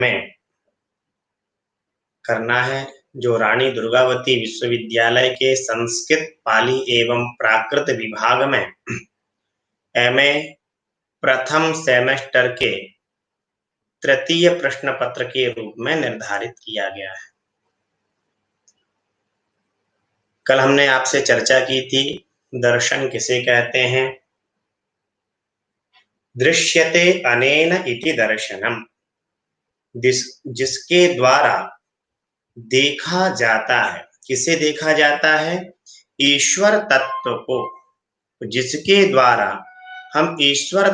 में करना है, जो रानी दुर्गावती विश्वविद्यालय के संस्कृत, पाली एवं प्राकृत विभाग में एमए प्रथम सेमेस्टर के तृतीय प्रश्न पत्र के रूप में निर्धारित किया गया है। कल हमने आपसे चर्चा की थी, दर्शन किसे कहते हैं। दृश्यते अनेन इति दर्शनम, जिसके द्वारा देखा जाता है। किसे देखा जाता है? ईश्वर तत्व को, जिसके द्वारा हम ईश्वर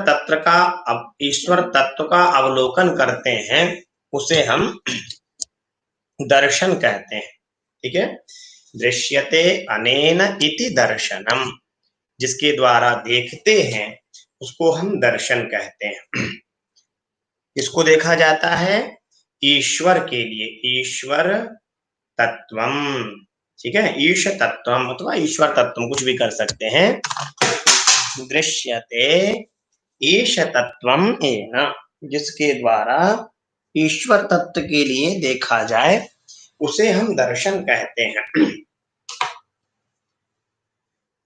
तत्व का अवलोकन करते हैं, उसे हम दर्शन कहते हैं। ठीक है, दृश्यते अनेन इति दर्शनम, जिसके द्वारा देखते हैं उसको हम दर्शन कहते हैं। किसको देखा जाता है? ईश्वर के लिए, ईश्वर तत्वम। ठीक है, ईश तत्वम अथवा ईश्वर तत्वम, कुछ भी कर सकते हैं। दृश्यते ईश तत्वम एन, जिसके द्वारा ईश्वर तत्व के लिए देखा जाए उसे हम दर्शन कहते हैं।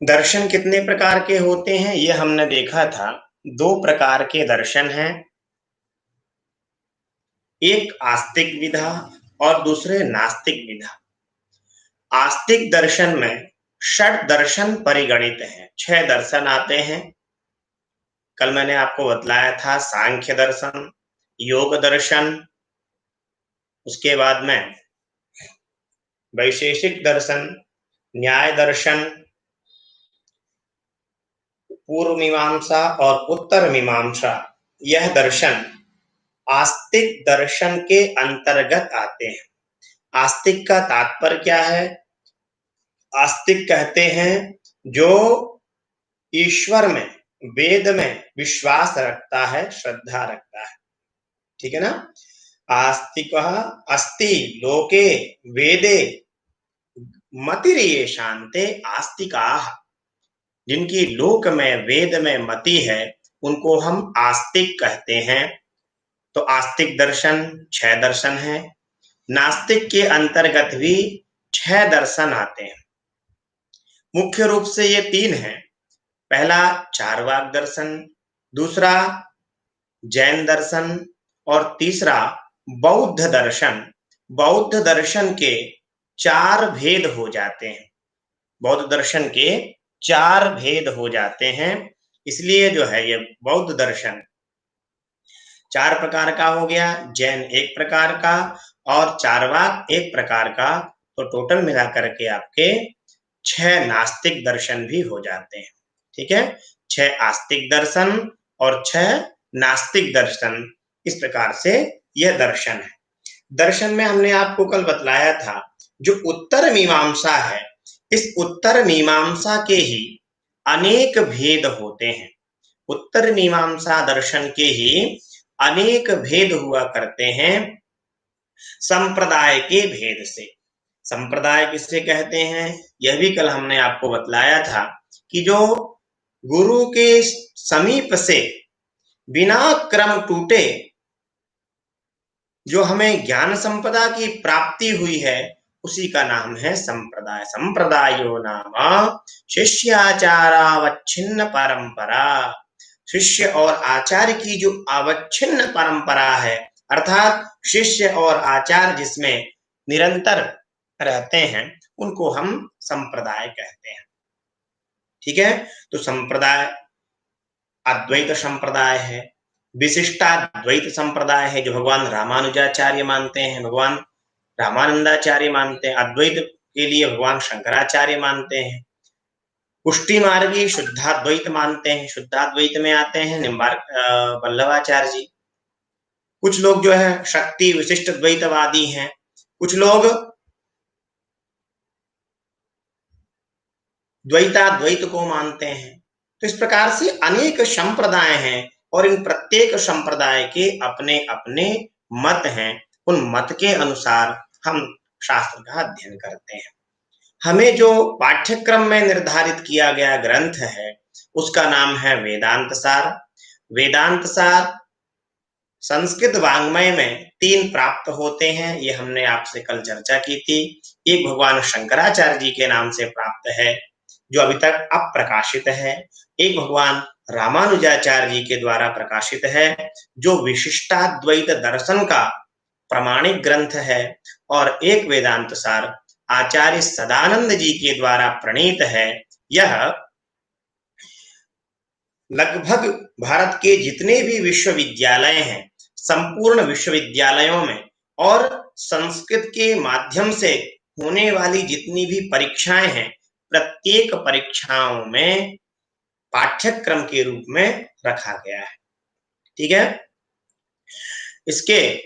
दर्शन कितने प्रकार के होते हैं ये हमने देखा था। दो प्रकार के दर्शन हैं, एक आस्तिक विधा और दूसरे नास्तिक विधा। आस्तिक दर्शन में षट दर्शन परिगणित हैं, 6 दर्शन आते हैं। कल मैंने आपको बतलाया था सांख्य दर्शन, योग दर्शन, उसके बाद में वैशेषिक दर्शन, न्याय दर्शन, पूर्व मीमांसा और उत्तर मीमांसा। यह दर्शन आस्तिक दर्शन के अंतर्गत आते हैं। आस्तिक का तात्पर्य क्या है? आस्तिक कहते हैं जो ईश्वर में, वेद में विश्वास रखता है, श्रद्धा रखता है। ठीक है ना? आस्तिकः अस्ति लोके वेदे मतिर्येषान्ते आस्तिकाः, जिनकी लोक में, वेद में मति है, उनको हम आस्तिक कहते हैं। तो आस्तिक दर्शन 6 दर्शन है। नास्तिक के अंतर्गत भी 6 दर्शन आते हैं। मुख्य रूप से ये 3 हैं। पहला चार्वाक दर्शन, दूसरा जैन दर्शन और तीसरा बौद्ध दर्शन। बौद्ध दर्शन के 4 भेद हो जाते हैं। बौद्ध दर्शन के 4 भेद हो जाते हैं, इसलिए जो है ये बौद्ध दर्शन 4 प्रकार का हो गया, जैन 1 प्रकार का और चार्वाक 1 प्रकार का। तो टोटल मिलाकर के आपके 6 नास्तिक दर्शन भी हो जाते हैं। ठीक है, 6 आस्तिक दर्शन और 6 नास्तिक दर्शन, इस प्रकार से यह दर्शन है। दर्शन में हमने आपको कल बतलाया था, जो उत्तर मीमांसा है, इस उत्तर मीमांसा के ही अनेक भेद होते हैं। उत्तर मीमांसा दर्शन के ही अनेक भेद हुआ करते हैं, संप्रदाय के भेद से। संप्रदाय किससे कहते हैं? यह भी कल हमने आपको बतलाया था कि जो गुरु के समीप से बिना क्रम टूटे जो हमें ज्ञान संपदा की प्राप्ति हुई है, उसी का नाम है संप्रदाय। संप्रदायो नाम शिष्याचारावच्छिन्न परंपरा। शिष्य और आचार्य की जो अवच्छिन्न परंपरा है, अर्थात शिष्य और आचार्य जिसमें निरंतर रहते हैं, उनको हम संप्रदाय कहते हैं। ठीक है, तो संप्रदाय अद्वैत संप्रदाय है, विशिष्टाद्वैत संप्रदाय है, जो भगवान रामानुजाचार्य मानते हैं, भगवान रामानंदाचार्य मानते हैं। अद्वैत के लिए भगवान शंकराचार्य मानते हैं। पुष्टि मार्गी शुद्धाद्वैत मानते हैं, शुद्धाद्वैत में आते हैं वल्लभाचार्य जी। कुछ लोग जो है शक्ति विशिष्ट द्वैतवादी हैं, कुछ लोग द्वैताद्वैत को मानते हैं। तो इस प्रकार से अनेक संप्रदाय हैं और इन प्रत्येक संप्रदाय के अपने अपने मत हैं। उन मत के अनुसार हम शास्त्र का अध्ययन करते हैं। हमें जो पाठ्यक्रम में निर्धारित किया गया ग्रंथ है, उसका नाम है वेदांत सार। वेदांत सार संस्कृत वाङ्मय में 3 प्राप्त होते हैं, ये हमने आपसे कल चर्चा की थी। एक भगवान शंकराचार्य जी के नाम से प्राप्त है, जो अभी तक अप्रकाशित है। एक भगवान रामानुजाचार्य जी के द्वारा प्रकाशित है, जो विशिष्टाद्वैत दर्शन का प्रामाणिक ग्रंथ है। और एक वेदांत सार आचार्य सदानंद जी के द्वारा प्रणीत है। यह लगभग भारत के जितने भी विश्वविद्यालय हैं, संपूर्ण विश्वविद्यालयों में और संस्कृत के माध्यम से होने वाली जितनी भी परीक्षाएं हैं, प्रत्येक परीक्षाओं में पाठ्यक्रम के रूप में रखा गया है। ठीक है। इसके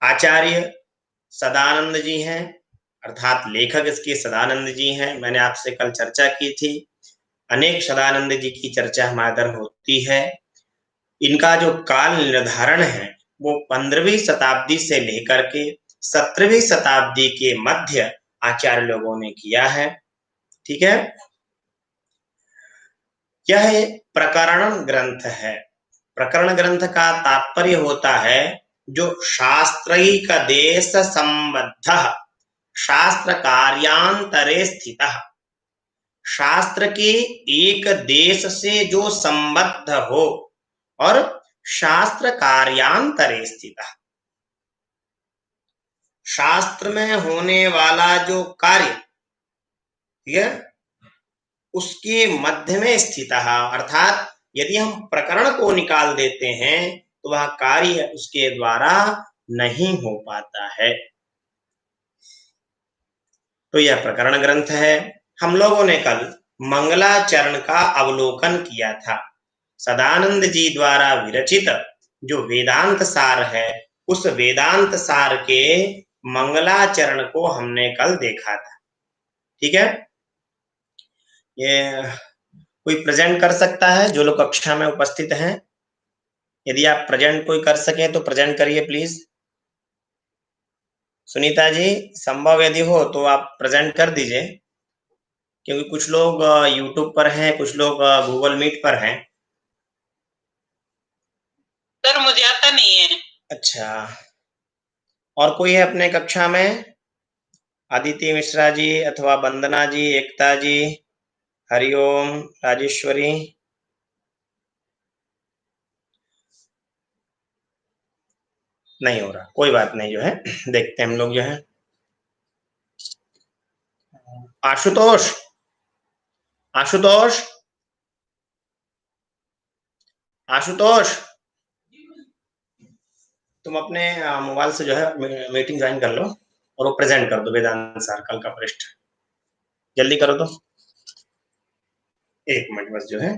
आचार्य सदानंद जी हैं, अर्थात लेखक इसके सदानंद जी हैं। मैंने आपसे कल चर्चा की थी। अनेक सदानंद जी की चर्चा हमारे इधर होती है। इनका जो काल निर्धारण है वो 15वीं शताब्दी से लेकर के 17वीं शताब्दी के मध्य आचार्य लोगों ने किया है। ठीक है। यह एक प्रकरण ग्रंथ है। प्रकरण ग्रंथ का तात्पर्य होता है जो शास्त्रिक देश संबद्ध, शास्त्र कार्यांतरे स्थित, शास्त्र के एक देश से जो संबद्ध हो और शास्त्र कार्यांतरे स्थित, शास्त्र में होने वाला जो कार्य, ठीक है, उसके मध्य में स्थित, अर्थात यदि हम प्रकरण को निकाल देते हैं तो वह कार्य उसके द्वारा नहीं हो पाता है। तो यह प्रकरण ग्रंथ है। हम लोगों ने कल मंगलाचरण का अवलोकन किया था। सदानंद जी द्वारा विरचित जो वेदांत सार है, उस वेदांत सार के मंगलाचरण को हमने कल देखा था। ठीक है। ये कोई प्रेजेंट कर सकता है जो लोग कक्षा में उपस्थित हैं? यदि आप प्रेजेंट कोई कर सके तो प्रेजेंट करिए प्लीज। सुनीता जी, संभव यदि हो तो आप प्रेजेंट कर दीजिए, क्योंकि कुछ लोग यूट्यूब पर हैं, कुछ लोग गूगल मीट पर हैं। सर मुझे आता नहीं है। अच्छा, और कोई है अपने कक्षा में? आदित्य मिश्रा जी अथवा वंदना जी, एकता जी, हरिओम, राजेश्वरी। नहीं हो रहा, कोई बात नहीं, जो है देखते हैं हम लोग। जो है आशुतोष, आशुतोष, आशुतोष, तुम अपने मोबाइल से जो है मीटिंग ज्वाइन कर लो और वो प्रेजेंट कर दो वेदांत सार कल का पृष्ठ। जल्दी करो तो, 1 मिनट बस। जो है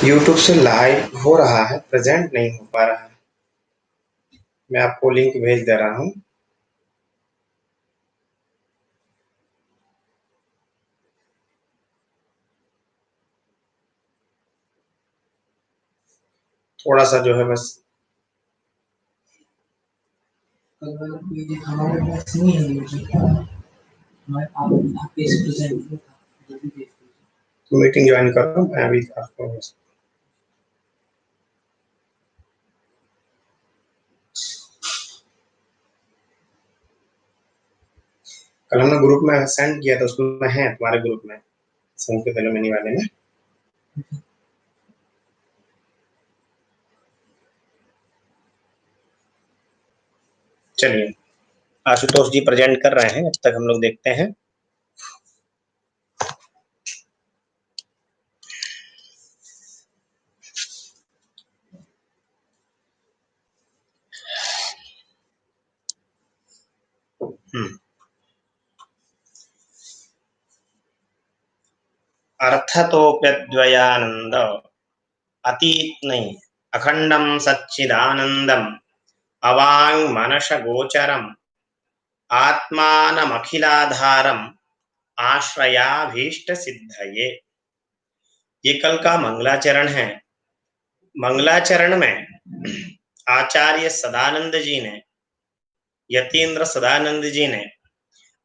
यूट्यूब से लाइव हो रहा है, प्रेजेंट नहीं हो पा रहा है। मैं आपको लिंक भेज दे रहा हूँ। थोड़ा सा जो है बस मीटिंग ज्वाइन कर रहा हूँ मैं अभी आपको। कल हमने ग्रुप में सेंड किया था, उसमें है तुम्हारे ग्रुप में, संस्कृत एलुमनी वाले में। चलिए, आशुतोष जी प्रेजेंट कर रहे हैं, जब तक हम लोग देखते हैं। अर्थतोप्यद्वयानंद अतीत नहीं, अखंडम सच्चिदानंदम अवांग मनस गोचरम आत्मानमखिलाधारम आश्रयाभीष्ट सिद्धये। ये कल का मंगलाचरण है। मंगलाचरण में आचार्य सदानंद जी ने, यतीन्द्र सदानंद जी ने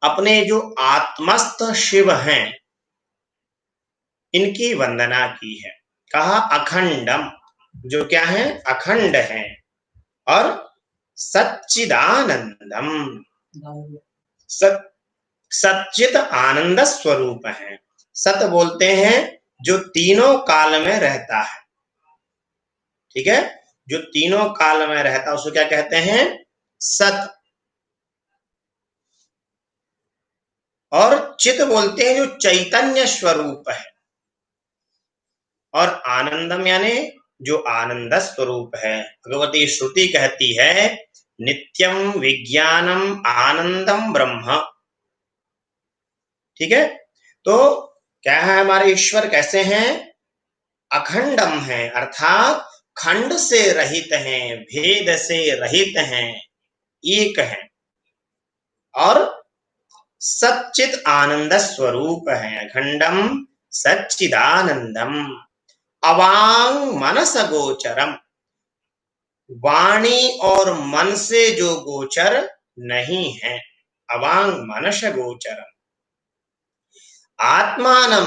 अपने जो आत्मस्थ शिव हैं इनकी वंदना की है। कहा अखंडम, जो क्या है, अखंड है, और सच्चिदानंदम, सच्चित आनंद स्वरूप है। सत बोलते हैं जो तीनों काल में रहता है, ठीक है, जो तीनों काल में रहता है उसको क्या कहते हैं, सत। और चित बोलते हैं जो चैतन्य स्वरूप है, और आनंदम यानी जो आनंद स्वरूप है। भगवती श्रुति कहती है नित्यम विज्ञानम आनंदम ब्रह्म, ठीक है। तो क्या है, हमारे ईश्वर कैसे हैं, अखंडम है, अर्थात खंड से रहित हैं, भेद से रहित हैं, एक हैं, और सच्चित आनंद स्वरूप है। अखंडम सच्चिदानंदम अवांग मनस गोचरम, वाणी और मन से जो गोचर नहीं है, अवांग मनस गोचरम। आत्मानम,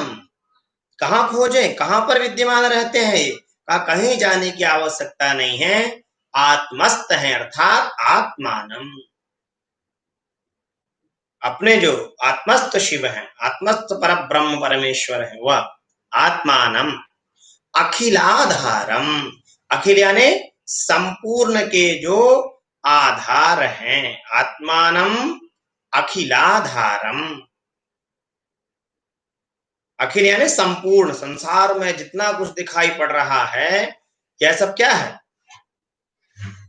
कहां खोजे, कहां पर विद्यमान रहते हैं, कहीं जाने की आवश्यकता नहीं है, आत्मस्थ है, अर्थात आत्मानम, अपने जो आत्मस्थ शिव हैं, आत्मस्थ पर ब्रह्म परमेश्वर है वह आत्मानम अखिलाधारम, अखिल यानी संपूर्ण के जो आधार हैं, आत्मानम अखिलाधारम, अखिल यानी संपूर्ण, संसार में जितना कुछ दिखाई पड़ रहा है यह सब क्या है,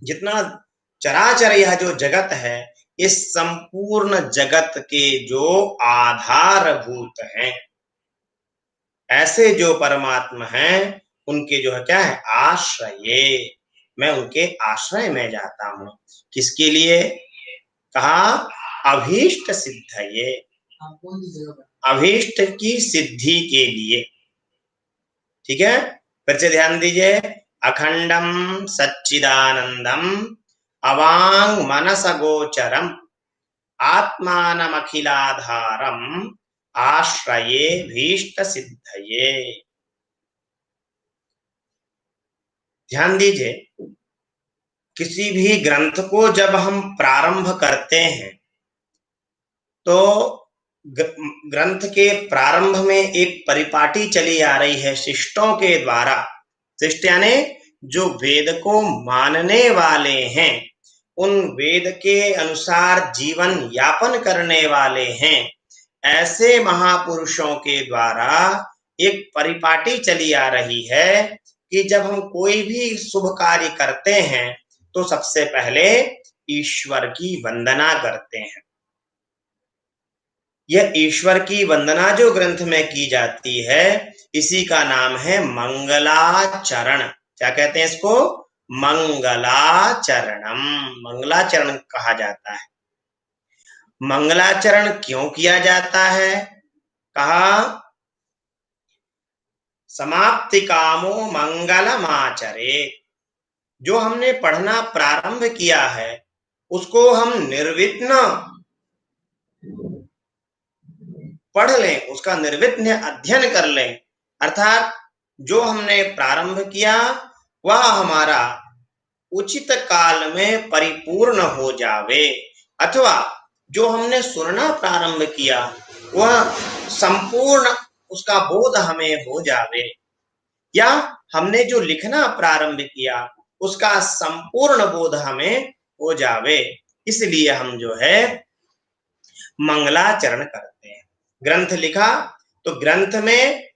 जितना चराचर यह जो जगत है, इस संपूर्ण जगत के जो आधारभूत हैं, ऐसे जो परमात्मा हैं उनके जो है क्या है, आश्रय, मैं उनके आश्रय में जाता हूं। किसके लिए, कहा अभीष्ट सिद्धये, अभीष्ट की सिद्धि के लिए, ठीक है। फिर से ध्यान दीजिए, अखंडम सच्चिदानंदम अवांग मनस गोचरम आत्मानमखिलाधारम आश्रये भीष्ट सिद्धये। ध्यान दीजिए, किसी भी ग्रंथ को जब हम प्रारंभ करते हैं तो ग्रंथ के प्रारंभ में एक परिपाटी चली आ रही है शिष्टों के द्वारा। शिष्ट यानी जो वेद को मानने वाले हैं, उन वेद के अनुसार जीवन यापन करने वाले हैं, ऐसे महापुरुषों के द्वारा एक परिपाटी चली आ रही है कि जब हम कोई भी शुभ कार्य करते हैं तो सबसे पहले ईश्वर की वंदना करते हैं। यह ईश्वर की वंदना जो ग्रंथ में की जाती है, इसी का नाम है मंगलाचरण। क्या कहते हैं इसको, मंगलाचरणम, मंगलाचरण कहा जाता है। मंगलाचरण क्यों किया जाता है, कहा समाप्ति कामो मंगलमाचरे, जो हमने पढ़ना प्रारंभ किया है उसको हम निर्विघ्न पढ़ लें, उसका निर्विघ्न अध्ययन कर लें, अर्थात जो हमने प्रारंभ किया वह हमारा उचित काल में परिपूर्ण हो जावे, अथवा जो हमने सुनना प्रारंभ किया वह संपूर्ण उसका बोध हमें हो जावे, या हमने जो लिखना प्रारंभ किया उसका संपूर्ण बोध हमें हो जावे। इसलिए हम जो है मंगलाचरण करते हैं। ग्रंथ लिखा तो ग्रंथ में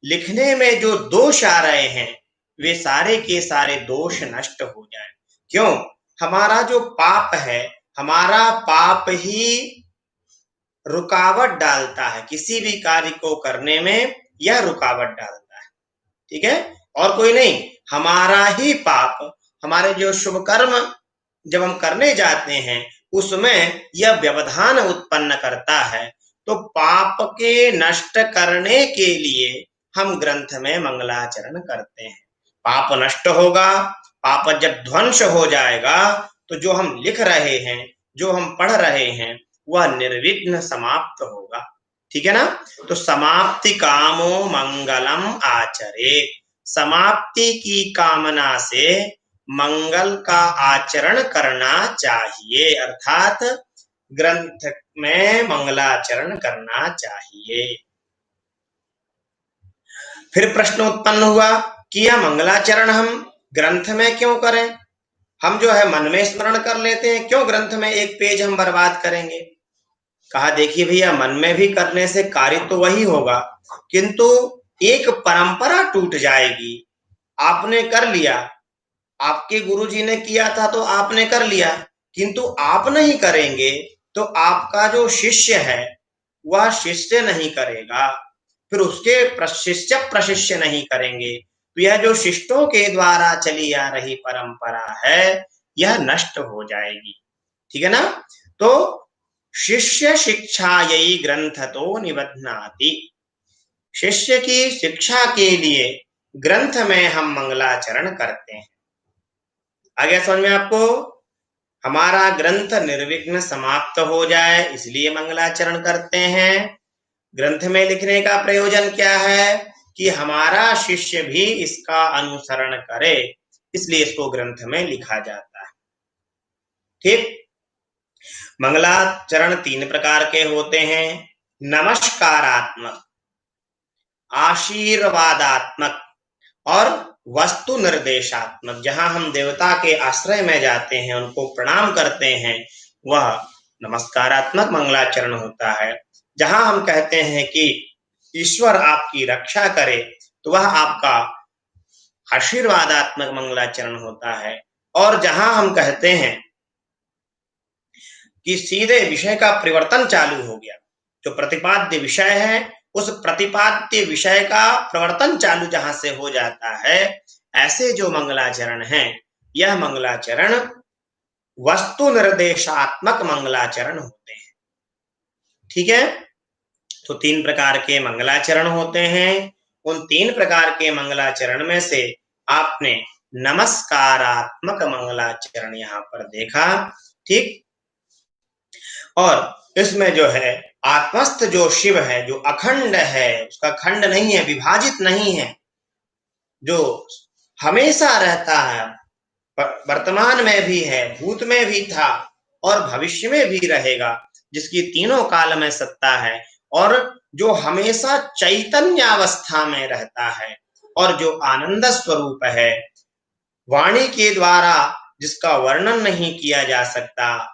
लिखने में जो दोष आ रहे हैं वे सारे के सारे दोष नष्ट हो जाएं। क्यों, हमारा जो पाप है, हमारा पाप ही रुकावट डालता है, किसी भी कार्य को करने में यह रुकावट डालता है, ठीक है, और कोई नहीं। हमारा ही पाप, हमारे जो शुभ कर्म जब हम करने जाते हैं उसमें यह व्यवधान उत्पन्न करता है। तो पाप के नष्ट करने के लिए हम ग्रंथ में मंगलाचरण करते हैं। पाप नष्ट होगा, पाप जब ध्वंस हो जाएगा तो जो हम लिख रहे हैं, जो हम पढ़ रहे हैं, वह निर्विघ्न समाप्त होगा। ठीक है ना? तो समाप्ति कामो मंगलम आचरे, समाप्ति की कामना से मंगल का आचरण करना चाहिए, अर्थात ग्रंथ में मंगलाचरण करना चाहिए। फिर प्रश्न उत्पन्न हुआ कि यह मंगलाचरण हम ग्रंथ में क्यों करें? हम जो है मन में स्मरण कर लेते हैं, क्यों ग्रंथ में एक पेज हम बर्बाद करेंगे? कहा देखिए भैया, मन में भी करने से कार्य तो वही होगा, किंतु एक परंपरा टूट जाएगी। आपने कर लिया, आपके गुरुजी ने किया था तो आपने कर लिया, किंतु आप नहीं करेंगे तो आपका जो शिष्य है वह शिष्य नहीं करेगा, फिर उसके शिष्य प्रशिष्य नहीं करेंगे, तो यह जो शिष्टों के द्वारा चली आ रही परंपरा है यह नष्ट हो जाएगी। ठीक है ना? तो शिष्य शिक्षायै ग्रंथतो निबध्नाति, शिष्य की शिक्षा के लिए ग्रंथ में हम मंगलाचरण करते हैं। आगे समझ में आपको? हमारा ग्रंथ निर्विघ्न समाप्त हो जाए इसलिए मंगलाचरण करते हैं। ग्रंथ में लिखने का प्रयोजन क्या है कि हमारा शिष्य भी इसका अनुसरण करे, इसलिए इसको ग्रंथ में लिखा जाता है। ठीक? मंगलाचरण 3 प्रकार के होते हैं, नमस्कारात्मक, आशीर्वादात्मक और वस्तु निर्देशात्मक। जहां हम देवता के आश्रय में जाते हैं, उनको प्रणाम करते हैं, वह नमस्कारात्मक मंगलाचरण होता है। जहां हम कहते हैं कि ईश्वर आपकी रक्षा करे, तो वह आपका आशीर्वादात्मक मंगलाचरण होता है। और जहां हम कहते हैं कि सीधे विषय का परिवर्तन चालू हो गया, जो प्रतिपाद्य विषय है उस प्रतिपाद्य विषय का प्रवर्तन चालू जहां से हो जाता है, ऐसे जो मंगलाचरण हैं, यह मंगलाचरण वस्तु निर्देशात्मक मंगलाचरण होते हैं। ठीक है? तो 3 प्रकार के मंगलाचरण होते हैं। उन 3 प्रकार के मंगलाचरण में से आपने नमस्कारात्मक मंगलाचरण यहां पर देखा। ठीक? और इसमें जो है आत्मस्थ जो शिव है, जो अखंड है, उसका खंड नहीं है, विभाजित नहीं है, जो हमेशा रहता है, वर्तमान में भी है, भूत में भी था और भविष्य में भी रहेगा, जिसकी तीनों काल में सत्ता है और जो हमेशा चैतन्यावस्था में रहता है और जो आनंद स्वरूप है, वाणी के द्वारा जिसका वर्णन नहीं किया जा सकता,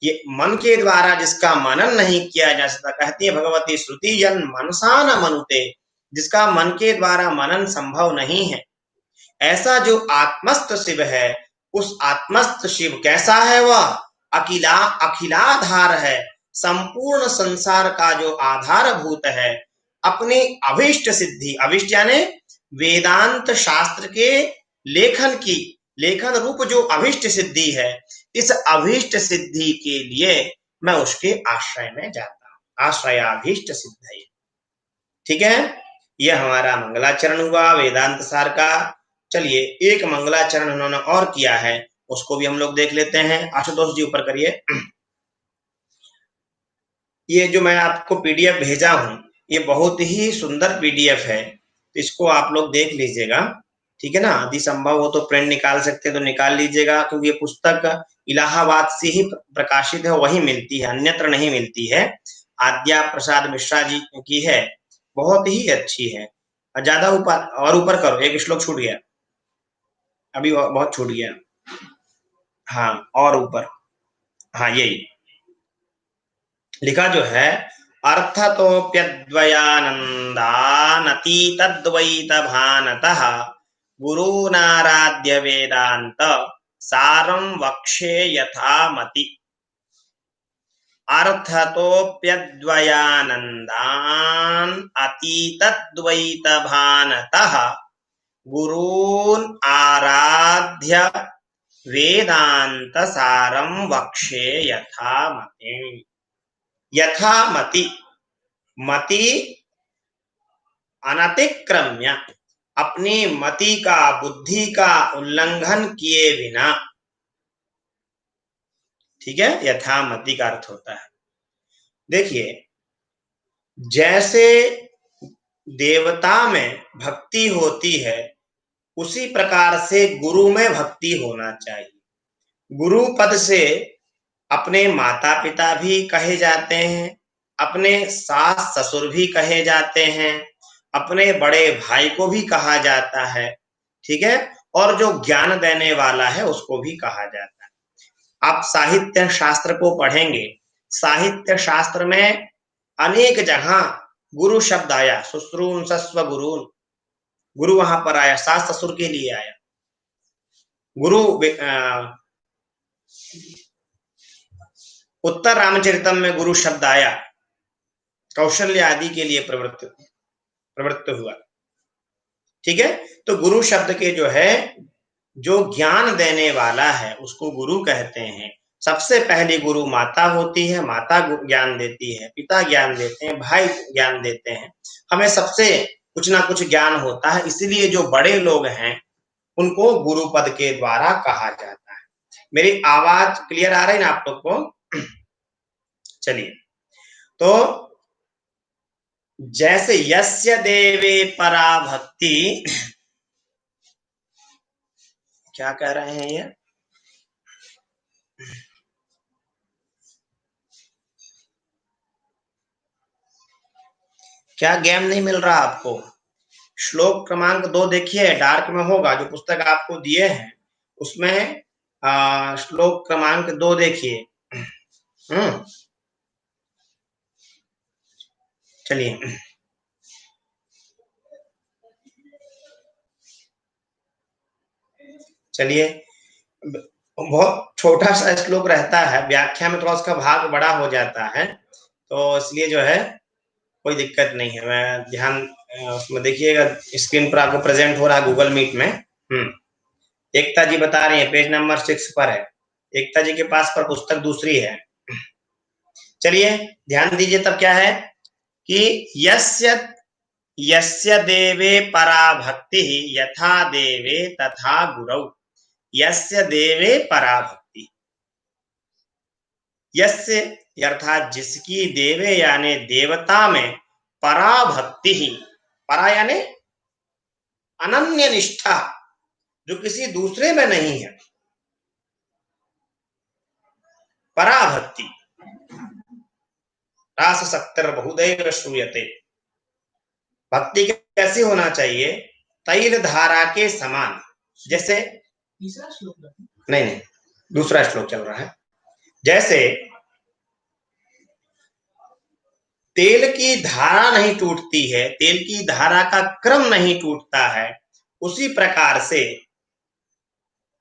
ये मन के द्वारा जिसका मनन नहीं किया जा सकता। कहती है भगवती श्रुति जन मनसा न मनुते, जिसका मन के द्वारा मनन संभव नहीं है, ऐसा जो आत्मस्थ शिव है, उस आत्मस्थ शिव कैसा है? वह अखिलाधार है, संपूर्ण संसार का जो आधारभूत है, अपनी अभीष्ट सिद्धि, अभीष्ट यानी वेदांत शास्त्र के लेखन रूप जो अभीष्ट सिद्धि है, इस अभीष्ट सिद्धि के लिए मैं उसके आश्रय में जाता हूं, आश्रयाभीष्ट सिद्धि। ठीक है? यह हमारा मंगलाचरण हुआ वेदांत सार का। चलिए एक मंगलाचरण उन्होंने और किया है, उसको भी हम लोग देख लेते हैं। आशुतोष जी ऊपर करिए। ये जो मैं आपको पीडीएफ भेजा हूं, ये बहुत ही सुंदर पीडीएफ है, तो इसको आप लोग देख लीजिएगा। ठीक है ना? यदि संभव हो तो प्रिंट निकाल सकते हैं तो निकाल लीजिएगा, क्योंकि ये पुस्तक इलाहाबाद से ही प्रकाशित है, वही मिलती है, अन्यत्र नहीं मिलती है। आद्या प्रसाद मिश्रा जी की है, बहुत ही अच्छी है। ज्यादा ऊपर और ऊपर करो, एक श्लोक छूट गया, अभी बहुत छूट गया। हाँ और ऊपर, हाँ यही लिखा जो है, अर्थतोऽप्यद्वयानन्दानतीतद्वैत भानतः गुरूनाराध्य वेदांत सारं वक्षे यथामति। अर्थतोऽप्यद्वयानन्दान् अतीतद्वैत भानतः गुरून् आराध्य वेदांत सारं वक्षे यथामति। यथामति, मति अनतिक्रम्य, अपनी मति का, बुद्धि का उल्लंघन किए बिना। ठीक है? यथामति का अर्थ होता है देखिए, जैसे देवता में भक्ति होती है, उसी प्रकार से गुरु में भक्ति होना चाहिए। गुरु पद से अपने माता-पिता भी कहे जाते हैं, अपने सास-ससुर भी कहे जाते हैं, अपने बड़े भाई को भी कहा जाता है, ठीक है? और जो ज्ञान देने वाला है, उसको भी कहा जाता है। आप साहित्य शास्त्र को पढ़ेंगे, साहित्य शास्त्र में अनेक जगह गुरु शब्द आया, शुश्रून सस्व गुरून्, गुरु वहां पर आया, सास-ससुर के लिए आया। गुरु उत्तर रामचरितम में गुरु शब्द आया, कौशल्य आदि के लिए प्रवृत्त हुआ, ठीक है? तो गुरु शब्द के जो है, जो ज्ञान देने वाला है, उसको गुरु कहते हैं। सबसे पहली गुरु माता होती है, माता ज्ञान देती है, पिता ज्ञान देते हैं, भाई ज्ञान देते हैं। हमें सबसे कुछ ना कुछ ज्ञान होता है, इसलिए जो बड़े लोग हैं, उनको गुरु पद के द्वारा कहा जाता है। मेरी आवाज क्लियर आ रही है ना आप लोग को? चलिए, तो जैसे यस्य देवे परा भक्ति, क्या कह रहे हैं ये? क्या गेम नहीं मिल रहा आपको? श्लोक क्रमांक 2 देखिए, डार्क में होगा, जो पुस्तक आपको दिए हैं उसमें श्लोक क्रमांक 2 देखिए। चलिए, चलिए, बहुत छोटा सा श्लोक रहता है, व्याख्या में थोड़ा उसका भाग बड़ा हो जाता है, तो इसलिए जो है कोई दिक्कत नहीं है। मैं ध्यान उसमें देखिएगा, स्क्रीन पर आपको प्रेजेंट हो रहा है गूगल मीट में। एकता जी बता रही है, पेज नंबर 6 पर है। एकता जी के पास पर पुस्तक दूसरी है। चलिए ध्यान दीजिए, तब क्या है कि यस्य देवे परा भक्ति यथा देवे तथा गुरौ। यस्य देवे परा भक्ति, यस्य अर्थात जिसकी, देवे यानी देवता में, परा भक्ति ही, परा यानी अनन्य निष्ठा, जो किसी दूसरे में नहीं है, परा भक्ति। रास शक्तिर बहुदैव श्रूयते। भक्ति कैसे होना चाहिए? तैल धारा के समान। जैसे तीसरा श्लोक नहीं, दूसरा श्लोक चल रहा है। जैसे तेल की धारा नहीं टूटती है, तेल की धारा का क्रम नहीं टूटता है, उसी प्रकार से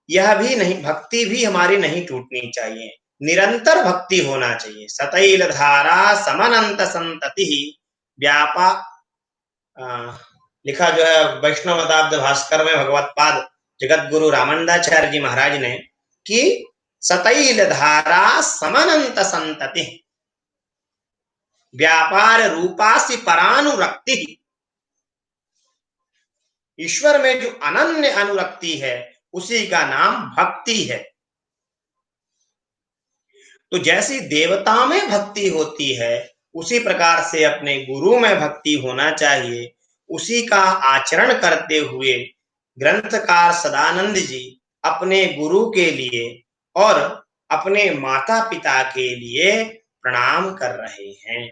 यह भी नहीं, भक्ति भी हमारी नहीं टूटनी चाहिए, निरंतर भक्ति होना चाहिए। सतैल धारा समनंत संतति व्यापा, लिखा जो है वैष्णव मताब्द भास्कर में भगवत पाद जगत गुरु रामानंदाचार्य जी महाराज ने, कि सतैल धारा समनंत संतति व्यापार रूपासी परानुरक्ति। ईश्वर में जो अनन्य अनुरक्ति है, उसी का नाम भक्ति है। तो जैसी देवता में भक्ति होती है, उसी प्रकार से अपने गुरु में भक्ति होना चाहिए। उसी का आचरण करते हुए ग्रंथकार सदानंद जी अपने गुरु के लिए और अपने माता पिता के लिए प्रणाम कर रहे हैं,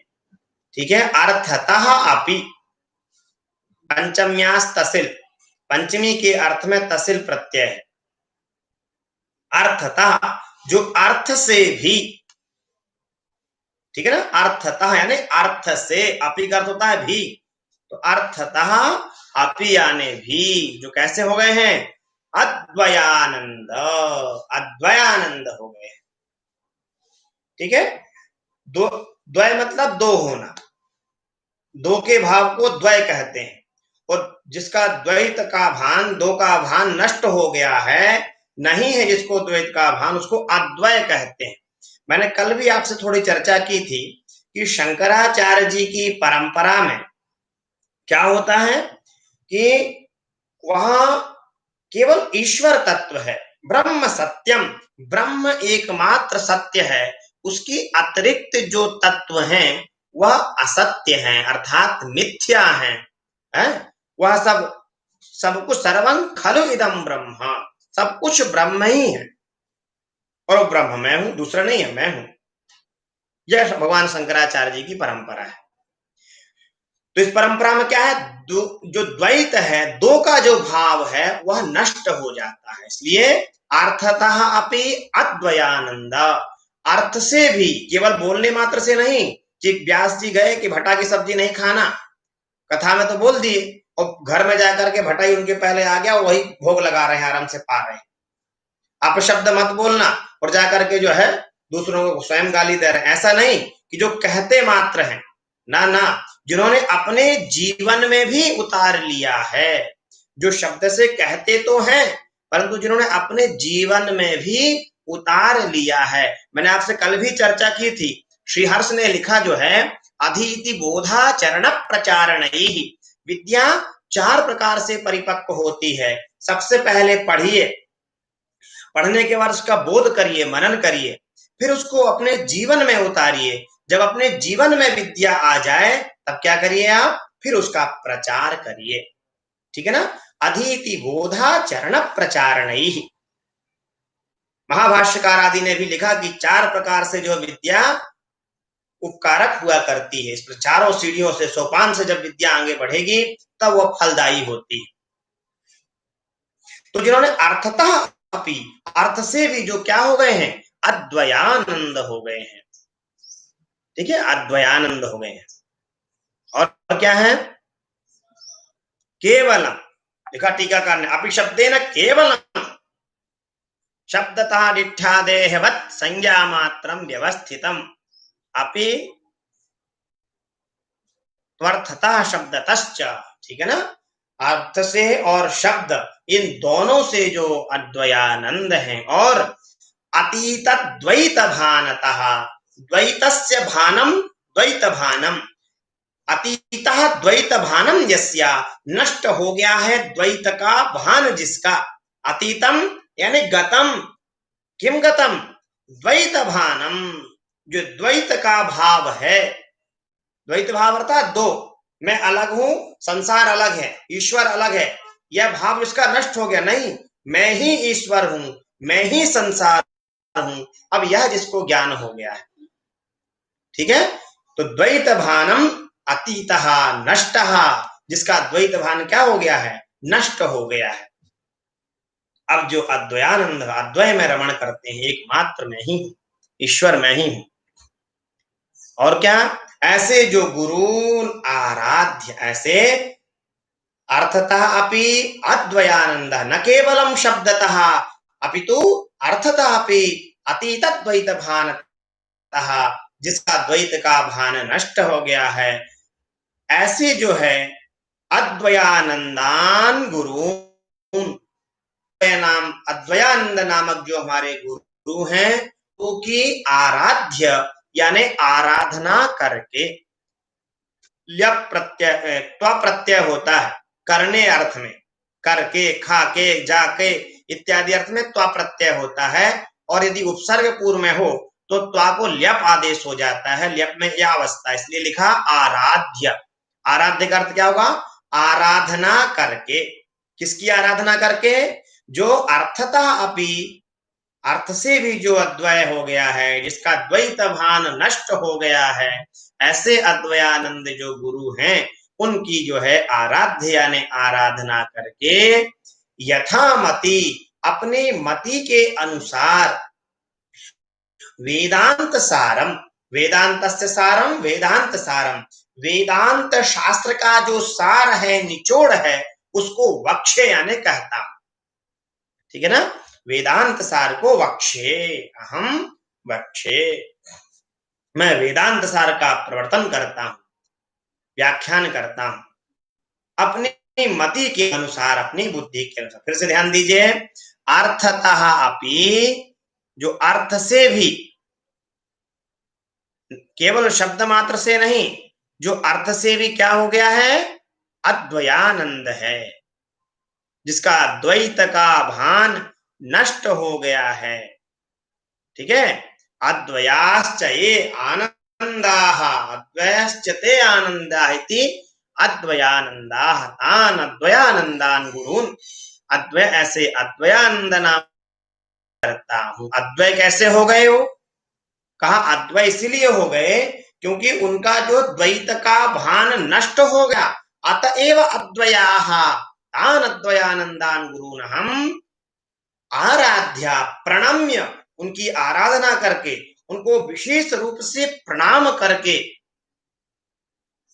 ठीक है? अर्थतः अपि, पंचम्यास तसिल, पंचमी के अर्थ में तसिल प्रत्यय है। अर्थतः, जो अर्थ से भी, ठीक है ना? अर्थतः यानी अर्थ से, अपि का अर्थ होता है भी, तो अर्थतः अपि यानी भी, जो कैसे हो गए हैं? अद्वयानंद, अद्वयानंद हो गए, ठीक है? दो, द्वय मतलब दो होना, दो के भाव को द्वय कहते हैं। और जिसका द्वैत का भान, दो का भान नष्ट हो गया है, नहीं है जिसको द्वैत का भान, उसको अद्वय कहते हैं। मैंने कल भी आपसे थोड़ी चर्चा की थी कि शंकराचार्य जी की परंपरा में क्या होता है कि वहां केवल ईश्वर तत्व है, ब्रह्म सत्यम, ब्रह्म एकमात्र सत्य है, उसकी अतिरिक्त जो तत्व हैं वह असत्य हैं, अर्थात मिथ्या हैं, है? वह सब कुछ सर्वं खलु इदं ब्रह्म, सब कुछ ब्रह्म ही है और वो ब्रह्म मैं हूं, दूसरा नहीं है, मैं हूं। यह भगवान शंकराचार्य जी की परंपरा है। तो इस परंपरा में क्या है, जो द्वैत है, दो का जो भाव है वह नष्ट हो जाता है। इसलिए अर्थतः अपि अद्वयानंद, अर्थ से भी, केवल बोलने मात्र से नहीं कि व्यास जी गए कि भट्टा की सब्जी नहीं खाना, कथा में तो बोल दिए और घर में जाकर के भट्टा ही उनके पहले आ गया, वही भोग लगा रहे हैं, आराम से पा रहे हैं। अपशब्द मत बोलना और जाकर के जो है दूसरों को स्वयं गाली दे रहे हैं, ऐसा नहीं कि जो कहते मात्र हैं, ना ना, जिन्होंने अपने जीवन में भी उतार लिया है, जो शब्द से कहते तो हैं परंतु जिन्होंने अपने जीवन में भी उतार लिया है। मैंने आपसे कल भी चर्चा की थी, श्रीहर्ष ने लिखा जो है, अधीति बोधाचरण प्रचारणैः, विद्या 4 प्रकार से परिपक्व होती है। सबसे पहले पढ़िए, पढ़ने के बाद उसका बोध करिए, मनन करिए, फिर उसको अपने जीवन में उतारिए। जब अपने जीवन में विद्या आ जाए तब क्या करिए आप, फिर उसका प्रचार करिए। ठीक है ना। अधीति बोधाचरण प्रचारणैः, महाभाष्यकार आदि ने भी लिखा कि 4 प्रकार से जो विद्या उपकारक हुआ करती है, इस चारों सीढ़ियों से, सोपान से जब विद्या आगे बढ़ेगी तब वह फलदायी होती है। तो जिन्होंने अर्थतः अपि, अर्थ से भी जो क्या हो गए हैं, अद्वयानंद हो गए हैं। ठीक है, अद्वयानंद हो गए हैं। और क्या है, केवलम, लिखा टीकाकार ने, अपि शब्देन केवलम शब्दतः डिठ्ठादेहवत् संज्ञा मात्रम व्यवस्थितम, अपि त्वर्थतः शब्दतश्च। ठीक है ना, अर्थ से और शब्द, इन दोनों से जो अद्वयानंद है, और अतीत द्वैत भानतः, द्वैतस्य भानम द्वैत भानम, अतीतः द्वैत भानम यस्या, नष्ट हो गया है द्वैत का भान जिसका, अतीतम यानी गतम, किम गतम, द्वैत भानम, जो द्वैत का भाव है, द्वैत भाव अर्थात दो, मैं अलग हूं, संसार अलग है, ईश्वर अलग है, यह भाव इसका नष्ट हो गया। नहीं, मैं ही ईश्वर हूं, मैं ही संसार हूं, अब यह जिसको ज्ञान हो गया है। ठीक है, तो द्वैत भानम अतीतः नष्टः, जिसका द्वैत भान क्या हो गया है, नष्ट हो गया है। अब जो अद्वयानंद, अद्वय में रमण करते हैं, एकमात्र मैं ही हूं, ईश्वर मैं ही हूं। और क्या, ऐसे जो गुरु आराध्य, ऐसे अर्थतः अपि अद्वयानंद, न केवलम शब्दतः अपितु अर्थतः अपि अतीत द्वैत भानतः, जिसका द्वैत का भान नष्ट हो गया है, ऐसे जो है अद्वयानंदान गुरु, नाम अद्वयानंद नामक जो हमारे गुरु हैं, वो की आराध्य यानी आराधना करके, ल्यप प्रत्यय, त्व प्रत्यय होता है करने अर्थ में, करके, खाके, जाके इत्यादि अर्थ में त्व प्रत्यय होता है, और यदि उपसर्ग पूर्व में हो तो त्वा को ल्यप आदेश हो जाता है, ल्यप में यह अवस्था, इसलिए लिखा आराध्य। आराध्य का अर्थ क्या होगा, आराधना करके। किसकी आराधना करके, जो अर्थतः अपि, अर्थ से भी जो अद्वय हो गया है, जिसका द्वैत भान नष्ट हो गया है, ऐसे अद्वयानंद जो गुरु हैं, उनकी जो है आराध्य यानी आराधना करके, यथामति, अपने मति के अनुसार, वेदांत सारम, वेदांतस्य सारम वेदांत सारम, वेदांत शास्त्र का जो सार है, निचोड़ है, उसको वक्ष्य यानी कहता। ठीक है ना, वेदांत सार को वक्षे, अहम वक्षे, मैं वेदांत सार का प्रवर्तन करता हूं, व्याख्यान करता हूं, अपनी मति के अनुसार, अपनी बुद्धि के अनुसार। फिर से ध्यान दीजिए, अर्थतः अपि, जो अर्थ से भी, केवल शब्द मात्र से नहीं, जो अर्थ से भी क्या हो गया है, अद्वयानंद है, जिसका द्वैत का भान नष्ट हो गया है। ठीक है, अद्वयाश्च ये आनन्दाः अद्वयश्च ते आनन्दाः इति अद्वयानन्दाः तान् अद्वयानन्दान् गुरून्। अद्वय ऐसे अद्वयानंद नाम करता हूं। अद्वय कैसे हो गए वो? कहा अद्वय इसलिए हो गए क्योंकि उनका जो द्वैत का भान नष्ट हो गया। अतएव अद्वयाः तान् अद्वयानंदान् गुरून् हम आराध्या प्रणम्य उनकी आराधना करके उनको विशेष रूप से प्रणाम करके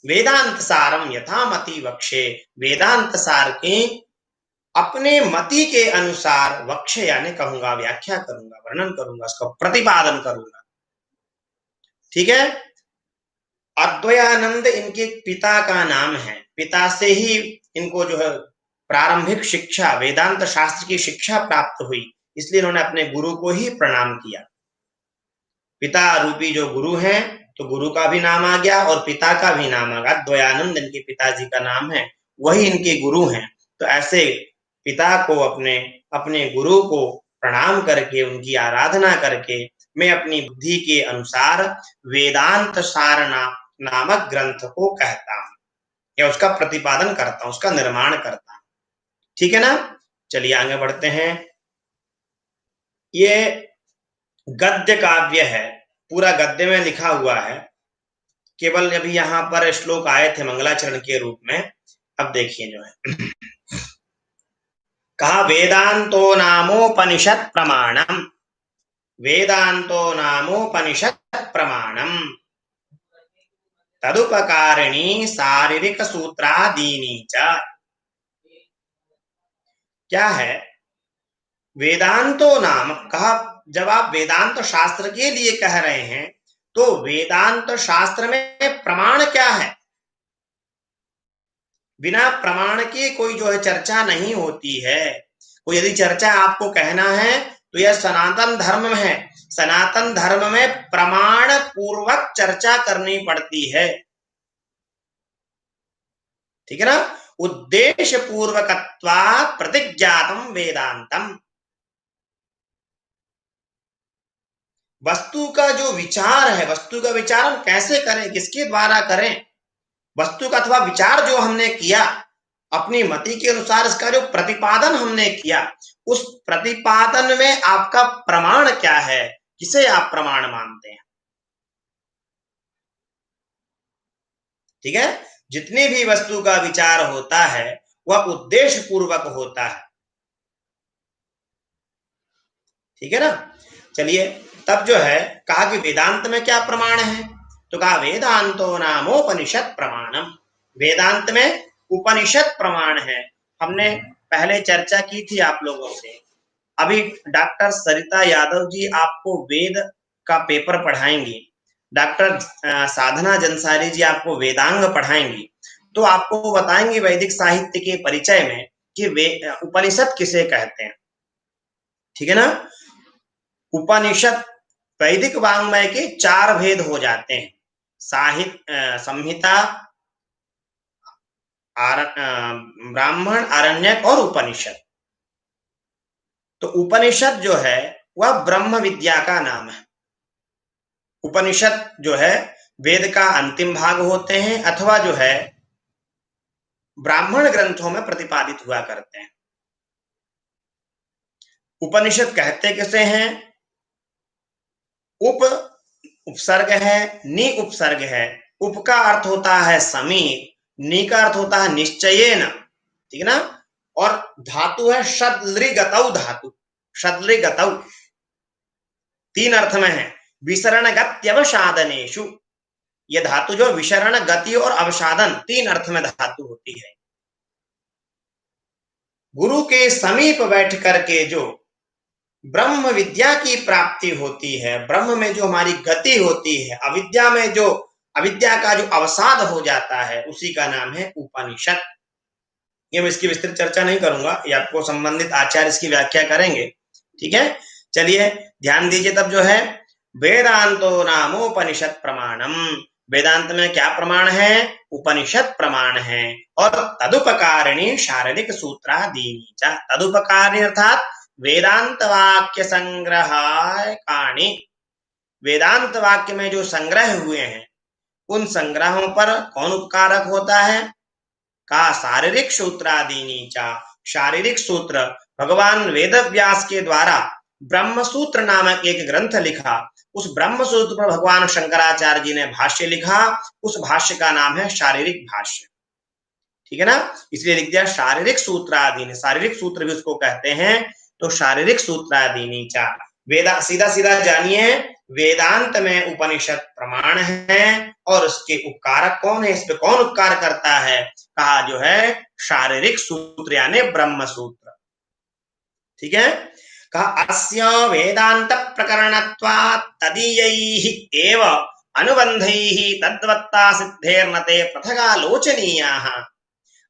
वेदांत सारम यथामति वक्षे वेदांत सार के अपने मति के अनुसार वक्ष यानी कहूंगा, व्याख्या करूंगा, वर्णन करूंगा, उसका प्रतिपादन करूंगा। ठीक है। अद्वयानंद इनके पिता का नाम है। पिता से ही इनको जो है प्रारंभिक शिक्षा वेदांत शास्त्र की शिक्षा प्राप्त हुई, इसलिए इन्होंने अपने गुरु को ही प्रणाम किया। पिता रूपी जो गुरु हैं तो गुरु का भी नाम आ गया और पिता का भी नाम आ गया। अद्वयानंद इनके पिताजी का नाम है, वही इनके गुरु हैं। तो ऐसे पिता को अपने गुरु को प्रणाम करके उनकी आराधना करके मैं अपनी बुद्धि के अनुसार वेदांत सार नामक ग्रंथ को कहता हूं या उसका प्रतिपादन करता हूं, उसका निर्माण करता हूं। ठीक है ना। चलिए आगे बढ़ते हैं। ये गद्य काव्य है, पूरा गद्य में लिखा हुआ है। केवल अभी यहां पर श्लोक आए थे मंगलाचरण के रूप में। अब देखिए जो है कहा वेदांतो नामोपनिषद प्रमाणम। वेदांतो नामोपनिषद प्रमाणम तदुपकारिणी शारीरिक सूत्रादीनी च। क्या है वेदांतो नाम? कहा जब आप वेदांत शास्त्र के लिए कह रहे हैं तो वेदांत शास्त्र में प्रमाण क्या है? बिना प्रमाण के कोई जो है चर्चा नहीं होती है। कोई यदि चर्चा आपको कहना है तो यह सनातन धर्म है। सनातन धर्म में प्रमाण पूर्वक चर्चा करनी पड़ती है। ठीक है ना। उद्देश्य पूर्वकत्वात् प्रतिज्ञातम वेदांतम। वस्तु का जो विचार है, वस्तु का विचार हम कैसे करें, किसके द्वारा करें? वस्तु का अथवा विचार जो हमने किया अपनी मति के अनुसार, इसका जो प्रतिपादन हमने किया, उस प्रतिपादन में आपका प्रमाण क्या है? किसे आप प्रमाण मानते हैं? ठीक है। जितनी भी वस्तु का विचार होता है वह उद्देश्य पूर्वक होता है। ठीक है ना। चलिए तब जो है कहा कि वेदांत में क्या प्रमाण है? तो कहा वेदांतो नामोपनिषद प्रमाणम। वेदांत में उपनिषद प्रमाण है। हमने पहले चर्चा की थी आप लोगों से। अभी डॉक्टर सरिता यादव जी आपको वेद का पेपर पढ़ाएंगी, डॉक्टर साधना जंसारी जी आपको वेदांग पढ़ाएंगी। तो आपको बताएंगे वैदिक साहित्य के परिचय में कि उपनिषद किसे कहते हैं। ठीक है ना। उपनिषद वैदिक वांग्मय के 4 भेद हो जाते हैं, साहित्य, संहिता, ब्राह्मण, आरण्यक और उपनिषद। तो उपनिषद जो है वह ब्रह्म विद्या का नाम है। उपनिषद जो है वेद का अंतिम भाग होते हैं अथवा जो है ब्राह्मण ग्रंथों में प्रतिपादित हुआ करते हैं। उपनिषद कहते किसे हैं? उप उपसर्ग है, नि उपसर्ग है। उप का अर्थ होता है समीप, नि का अर्थ होता है निश्चयेन। ठीक है ना। और धातु है षदृगतौ धातु। षदृगतौ 3 अर्थ में है। विसरण गत्यवसादनेषु, यह धातु जो विसरण, गति और अवसादन 3 अर्थ में धातु होती है। गुरु के समीप बैठ करके जो ब्रह्म विद्या की प्राप्ति होती है, ब्रह्म में जो हमारी गति होती है, अविद्या में जो अविद्या का जो अवसाद हो जाता है, उसी का नाम है उपनिषद। ये मैं इसकी विस्तृत चर्चा नहीं करूंगा, ये आपको संबंधित आचार्य इसकी व्याख्या करेंगे। ठीक है। चलिए ध्यान दीजिए तब जो है वेदांतो नामोपनिषद प्रमाणम। वेदांत में क्या प्रमाण है? उपनिषद प्रमाण है। और तदुपकारिणी शारीरिक सूत्रादीनी च। तदुपकारिणी अर्थात वेदांत वाक्य संग्रहायकानि, वेदांत वाक्य में जो संग्रह हुए हैं उन संग्रहों पर कौन उपकारक होता है? का शारीरिक सूत्रादीनी चा, शारीरिक सूत्र भगवान वेदव्यास के द्वारा ब्रह्म सूत्र नामक एक ग्रंथ लिखा, उस ब्रह्म सूत्र पर भगवान शंकराचार्य जी ने भाष्य लिखा, उस भाष्य का नाम है शारीरिक भाष्य। ठीक है ना, इसलिए लिख दिया शारीरिक सूत्रादीन, शारीरिक सूत्र भी उसको कहते हैं। तो शारीरिक सूत्रादीनी चा, वेदा सीधा सीधा जानिए, वेदांत में उपनिषद प्रमाण है और उसके उपकारक कौन है, इस पे कौन उपकार करता है? कहा जो है शारीरिक सूत्र यानी ब्रह्म सूत्र। ठीक है, कहा अस्य वेदांत प्रकरणत्वात् तदीयैः एव अनुबंधैः तद्वत्ता सिद्धेर्नते पृथगालोचनीयाः।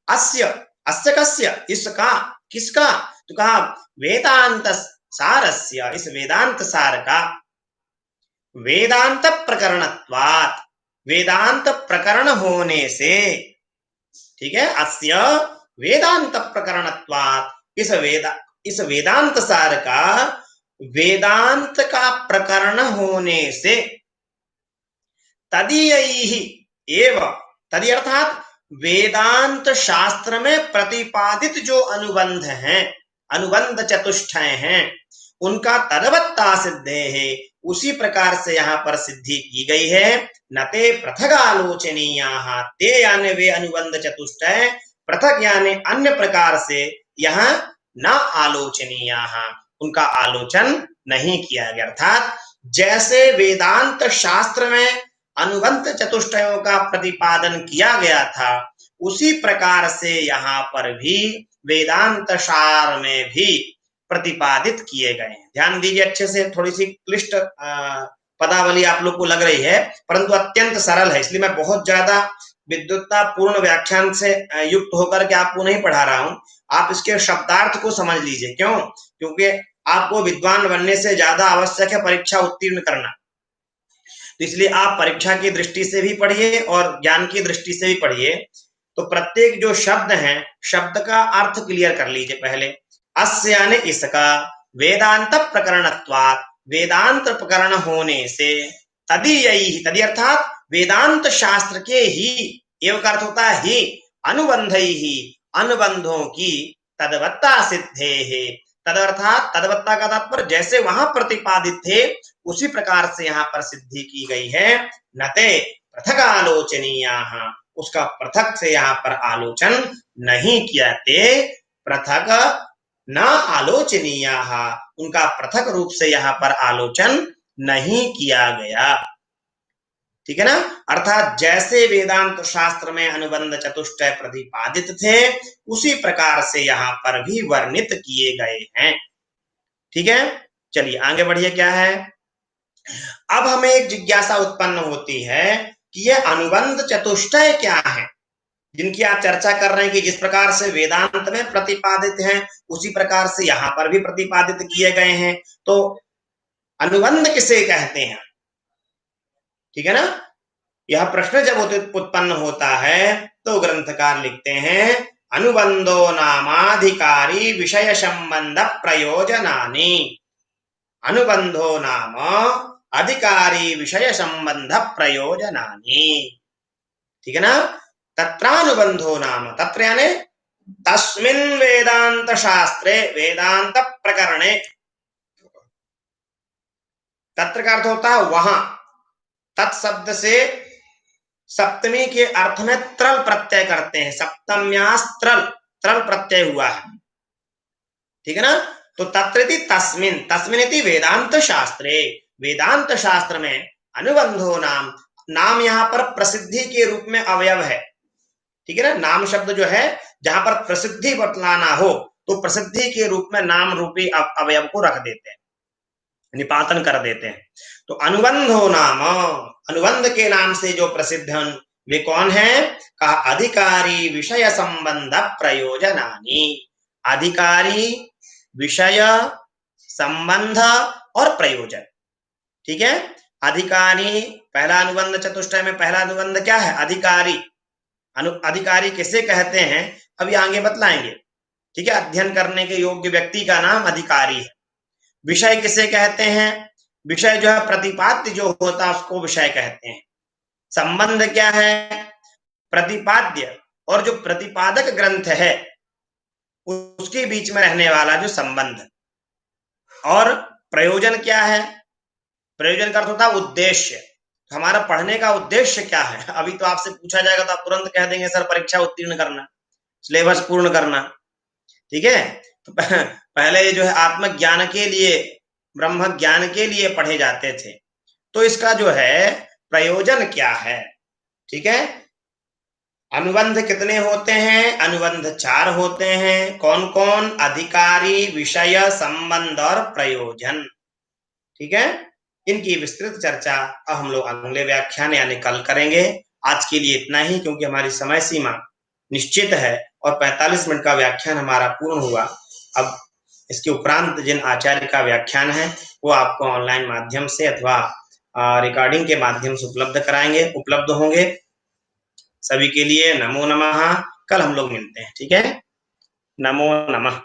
अस्य अस्य कस्य, इसका, किसका? तो कहा वेदांत सारस्य, इस वेदांत सार का, वेदांत प्रकरणत्वात्, वेदांत प्रकरण होने से। ठीक है, अस्य वेदांत प्रकरणत्वात्, इस वेदांत सार का वेदांत का प्रकरण होने से, तदीयैः एव, तदी अर्थात वेदांत शास्त्र में प्रतिपादित जो अनुबंध हैं, अनुबंध चतुष्टय हैं, उनका तदवत्ता सिद्धे है, उसी प्रकार से यहाँ पर सिद्धि की गई है। नते पृथक आलोचनीयाः, ते यानी वे अनुबंध चतुष्टय, पृथक यानी अन्य प्रकार से यहाँ न आलोचनीयाः, उनका आलोचन नहीं किया गया। अर्थात जैसे वेदांत शास्त्र में अनुबंध चतुष्टयों का प्रतिपादन किया गया था, उसी प्रकार से यहाँ पर भी वेदांत सार में भी प्रतिपादित किए गए हैं। ध्यान दीजिए अच्छे से, थोड़ी सी क्लिष्ट पदावली आप लोग को लग रही है, परंतु अत्यंत सरल है, इसलिए मैं बहुत ज्यादा विद्वत्ता पूर्ण व्याख्यान से युक्त होकर के आपको नहीं पढ़ा रहा हूं। आप इसके शब्दार्थ को समझ लीजिए। क्यों? क्योंकि आपको विद्वान बनने से ज्यादा आवश्यक है परीक्षा उत्तीर्ण करना। तो इसलिए आप परीक्षा की दृष्टि से भी पढ़िए और ज्ञान की दृष्टि से भी पढ़िए। तो प्रत्येक जो शब्द है, शब्द का अर्थ क्लियर कर लीजिए पहले। अस्य यानी इसका, वेदांत प्रकरणत्वात्, वेदांत प्रकरण होने से, तदीयैः, तदी अर्थात वेदांत शास्त्र के ही, एवं का अर्थ होता है ही, अनुबंधैः, अनुबंधों की, तदवत्ता सिद्धे है, तद अर्थात तदवत्ता का तात्पर्य जैसे वहां प्रतिपादित थे उसी प्रकार से यहाँ पर सिद्धि की गई है। नते पृथक आलोचनीयाः, उसका पृथक से यहाँ पर आलोचन नहीं किया, ते पृथक न आलोचनीयाः, उनका पृथक रूप से यहाँ पर आलोचन नहीं किया गया। ठीक है ना, अर्थात जैसे वेदांत शास्त्र में अनुबंध चतुष्टय प्रतिपादित थे उसी प्रकार से यहाँ पर भी वर्णित किए गए हैं। ठीक है, चलिए आगे बढ़िए। क्या है, अब हमें एक जिज्ञासा उत्पन्न होती है कि यह अनुबंध चतुष्टय क्या है, जिनकी आप चर्चा कर रहे हैं कि जिस प्रकार से वेदांत में प्रतिपादित हैं उसी प्रकार से यहाँ पर भी प्रतिपादित किए गए हैं। तो अनुबंध किसे कहते हैं? ठीक है ना, यह प्रश्न जब उत्पन्न होता है तो ग्रंथकार लिखते हैं, अनुबंधो नामाधिकारी विषय संबंध प्रयोजनानि, अनुबंधो नाम अधिकारी विषय संबंध प्रयोजनानि। ठीक है ना, तत्रानुबंधो नाम, तत्र यानी तस्मिन् वेदांत शास्त्रे, वेदांत प्रकरणे, तत्र का अर्थ होता है वहां, तत्शब्द से सप्तमी के अर्थ में त्रल प्रत्यय करते हैं, सप्तम्यास त्रल, त्रल प्रत्यय हुआ है। ठीक है ना, तो तत्रति तस्मिन, तस्मिनिति वेदांत शास्त्रे, वेदांत शास्त्र में अनुबंधो नाम, नाम यहाँ पर प्रसिद्धि के रूप में अवयव है। ठीक है ना, नाम शब्द जो है जहां पर प्रसिद्धि बतलाना हो तो प्रसिद्धि के रूप में नाम रूपी अवयव को रख देते हैं, निपातन कर देते हैं। तो अनुबंधो नाम, अनुबंध के नाम से जो प्रसिद्ध हैं वे कौन है? कहा अधिकारी विषय संबंध प्रयोजनानि, अधिकारी विषय संबंध और प्रयोजन। ठीक है, अधिकारी, पहला अनुबंध चतुष्टय में पहला अनुबंध क्या है? अधिकारी। अधिकारी किसे कहते हैं अभी आगे बतलाएंगे। ठीक है, अध्ययन करने के योग्य व्यक्ति का नाम अधिकारी है। विषय किसे कहते हैं? विषय जो है प्रतिपाद्य जो होता है उसको विषय कहते हैं। संबंध क्या है? प्रतिपाद्य और जो प्रतिपादक ग्रंथ है उसके बीच में रहने वाला जो संबंध। और प्रयोजन क्या है? प्रयोजन का अर्थ होता है उद्देश्य। हमारा पढ़ने का उद्देश्य क्या है? अभी तो आपसे पूछा जाएगा तो आप तुरंत कह देंगे सर परीक्षा उत्तीर्ण करना, सिलेबस पूर्ण करना। ठीक है, तो पहले ये जो है आत्मज्ञान के लिए, ब्रह्म ज्ञान के लिए पढ़े जाते थे, तो इसका जो है प्रयोजन क्या है? ठीक है, अनुबंध कितने होते हैं? अनुबंध 4 होते हैं। कौन कौन? अधिकारी, विषय, संबंध और प्रयोजन। ठीक है, इनकी विस्तृत चर्चा अब हम लोग अगले व्याख्यान यानी कल करेंगे। आज के लिए इतना ही, क्योंकि हमारी समय सीमा निश्चित है और 45 मिनट का व्याख्यान हमारा पूर्ण हुआ। अब इसके उपरांत जिन आचार्य का व्याख्यान है वो आपको ऑनलाइन माध्यम से अथवा रिकॉर्डिंग के माध्यम से उपलब्ध होंगे। सभी के लिए नमो नमः। कल हम लोग मिलते हैं। ठीक है, नमो नमः।